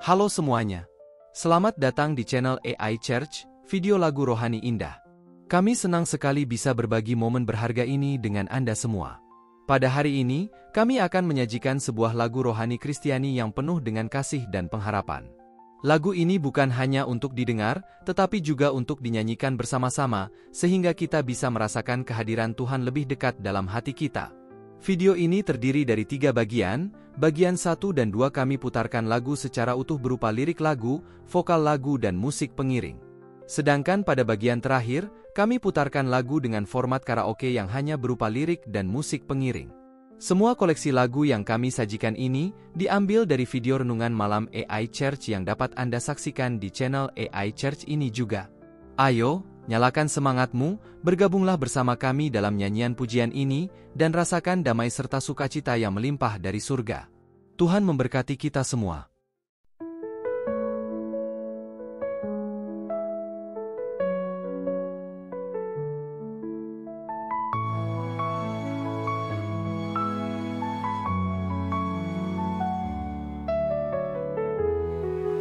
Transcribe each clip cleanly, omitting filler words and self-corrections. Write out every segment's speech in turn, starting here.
Halo semuanya. Selamat datang di channel AI Church, video lagu rohani indah. Kami senang sekali bisa berbagi momen berharga ini dengan Anda semua. Pada hari ini, kami akan menyajikan sebuah lagu rohani Kristiani yang penuh dengan kasih dan pengharapan. Lagu ini bukan hanya untuk didengar, tetapi juga untuk dinyanyikan bersama-sama, sehingga kita bisa merasakan kehadiran Tuhan lebih dekat dalam hati kita. Video ini terdiri dari 3 bagian. Bagian 1 dan 2 kami putarkan lagu secara utuh berupa lirik lagu, vokal lagu dan musik pengiring. Sedangkan pada bagian terakhir, kami putarkan lagu dengan format karaoke yang hanya berupa lirik dan musik pengiring. Semua koleksi lagu yang kami sajikan ini diambil dari video renungan malam AI Church yang dapat Anda saksikan di channel AI Church ini juga. Ayo, nyalakan semangatmu, bergabunglah bersama kami dalam nyanyian pujian ini, dan rasakan damai serta sukacita yang melimpah dari surga. Tuhan memberkati kita semua.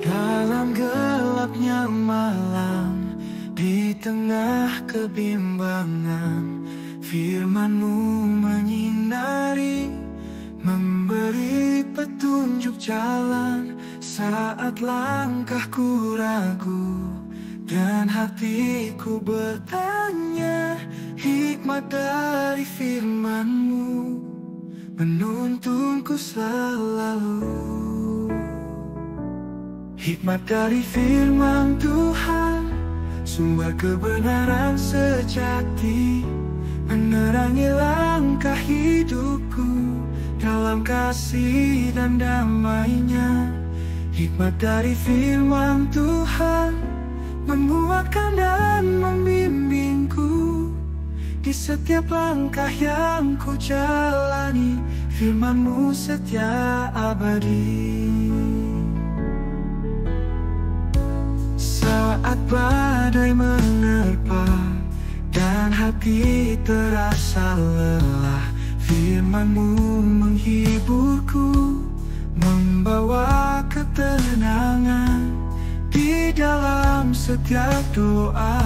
Dalam gelapnya malam, di tengah kebimbangan, firman-Mu menyinari, memberi petunjuk jalan saat langkahku ragu dan hatiku bertanya. Hikmat dari firman-Mu menuntunku selalu. Hikmat dari firman Tuhan, sumber kebenaran sejati, menerangi langkah hidupku dalam kasih dan damai-Nya. Hikmat dari firman Tuhan menguatkan dan membimbingku di setiap langkah yang ku jalani. Firman-Mu setia abadi. Saat badai menerpa dan hati terasa lelah, firman-Mu menghiburku, membawa ketenangan. Di dalam setiap doa,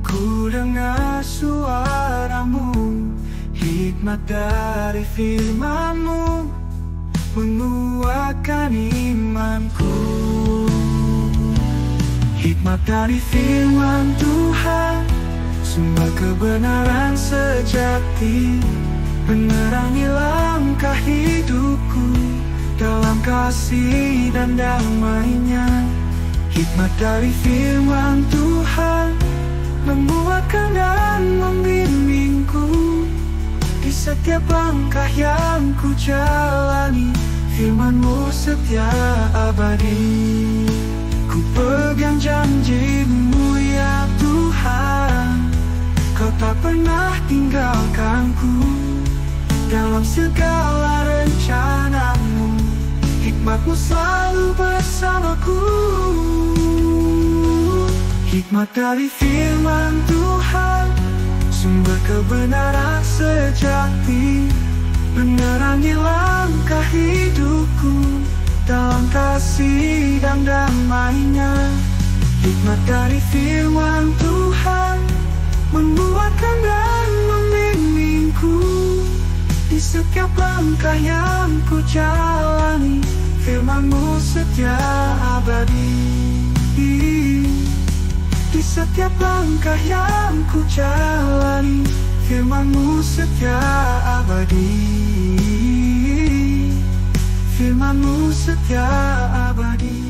ku dengar suara-Mu. Hikmat dari firman-Mu menguatkan imanku. Hikmat dari firman Tuhan, sumber kebenaran sejati, menerangi langkah hidupku dalam kasih dan damai-Nya. Hikmat dari firman Tuhan menguatkan dan membimbingku di setiap langkah yang ku jalani. Firman-Mu setia abadi. Ku pegang janji-Mu ya Tuhan, Kau tak pernah tinggalkanku dalam segala rencana-Mu. Hikmat-Mu selalu bersamaku. Hikmat dari firman Tuhan, sumber kebenaran sejati, menerangi langkah hidupku dalam kasih dan damai-Nya. Hikmat dari firman Tuhan menguatkan dan membimbingku di setiap langkah yang ku jalani. Firman-Mu setia abadi. Di setiap langkah yang ku jalani, firman-Mu setia abadi. Firman-Mu setia abadi.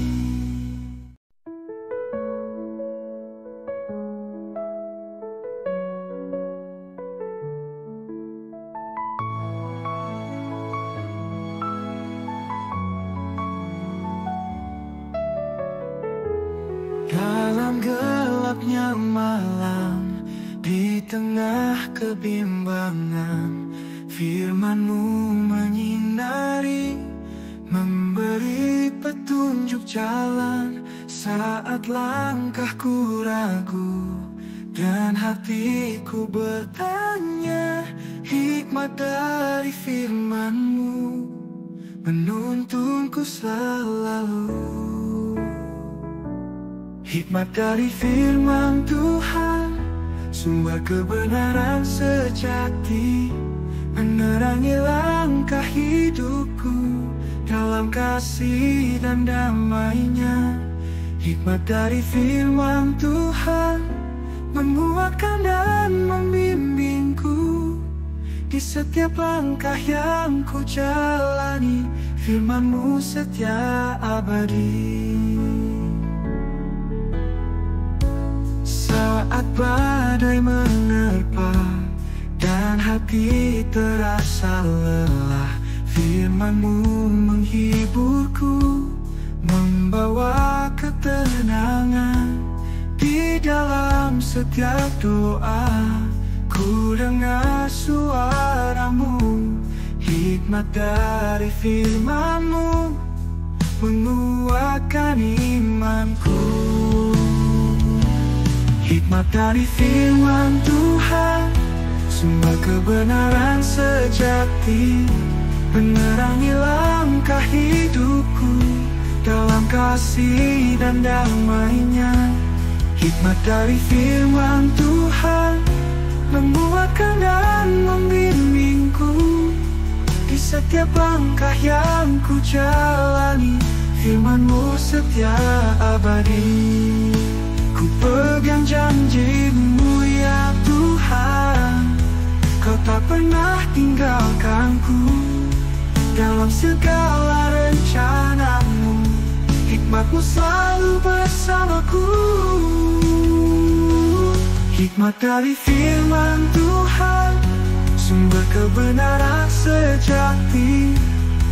Dalam gelapnya malam, di tengah kebimbangan, firman-Mu menyinari, memberi petunjuk jalan saat langkahku ragu dan hatiku bertanya. Hikmat dari firman-Mu menuntunku selalu. Hikmat dari firman Tuhan, sumber kebenaran sejati, menerangi langkah hidupku dalam kasih dan damai-Nya. Hikmat dari firman Tuhan menguatkan dan membimbingku di setiap langkah yang ku jalani. Firman-Mu setia abadi. Saat badai menerpa dan hati terasa lelah, firman-Mu menghiburku, membawa ketenangan. Di dalam setiap doa ku dengar suara-Mu. Hikmat dari firman-Mu menguatkan imanku. Hikmat dari firman Tuhan, sumber kebenaran sejati, menerangi langkah hidupku dalam kasih dan damai-Nya. Hikmat dari firman Tuhan menguatkan dan membimbingku di setiap langkah yang ku jalani. Firman-Mu setia abadi. Ku pegang janji-Mu ya Tuhan, Kau tak pernah tinggalkanku dalam segala rencana-Mu. Hikmat-Mu selalu bersamaku. Hikmat dari firman Tuhan, sumber kebenaran sejati,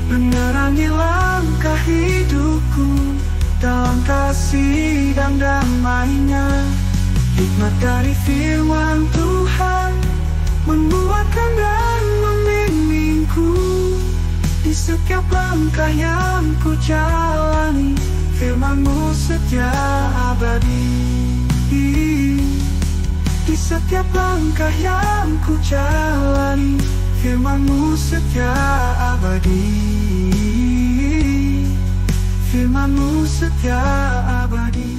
menerangi langkah hidupku dalam kasih dan damai-Nya. Hikmat dari firman Tuhan menguatkan dan membimbingku di setiap langkah yang ku jalani. Firman-Mu setia abadi. Di setiap langkah yang ku jalani, firman-Mu setia abadi. Firman-Mu setia abadi.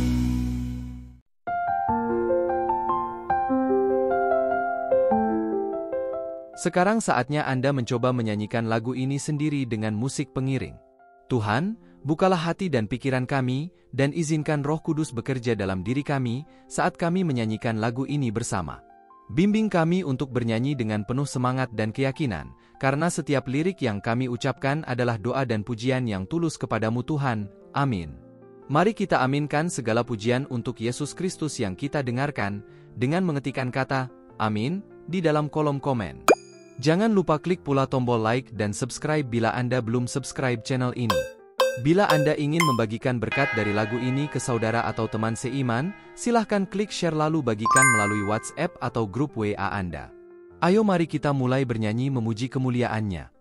Sekarang saatnya Anda mencoba menyanyikan lagu ini sendiri dengan musik pengiring. Tuhan, bukalah hati dan pikiran kami, dan izinkan Roh Kudus bekerja dalam diri kami saat kami menyanyikan lagu ini bersama. Bimbing kami untuk bernyanyi dengan penuh semangat dan keyakinan, karena setiap lirik yang kami ucapkan adalah doa dan pujian yang tulus kepadamu Tuhan. Amin. Mari kita aminkan segala pujian untuk Yesus Kristus yang kita dengarkan, dengan mengetikkan kata, Amin, di dalam kolom komen. Jangan lupa klik pula tombol like dan subscribe bila Anda belum subscribe channel ini. Bila Anda ingin membagikan berkat dari lagu ini ke saudara atau teman seiman, silahkan klik share lalu bagikan melalui WhatsApp atau grup WA Anda. Ayo mari kita mulai bernyanyi memuji kemuliaan-Nya.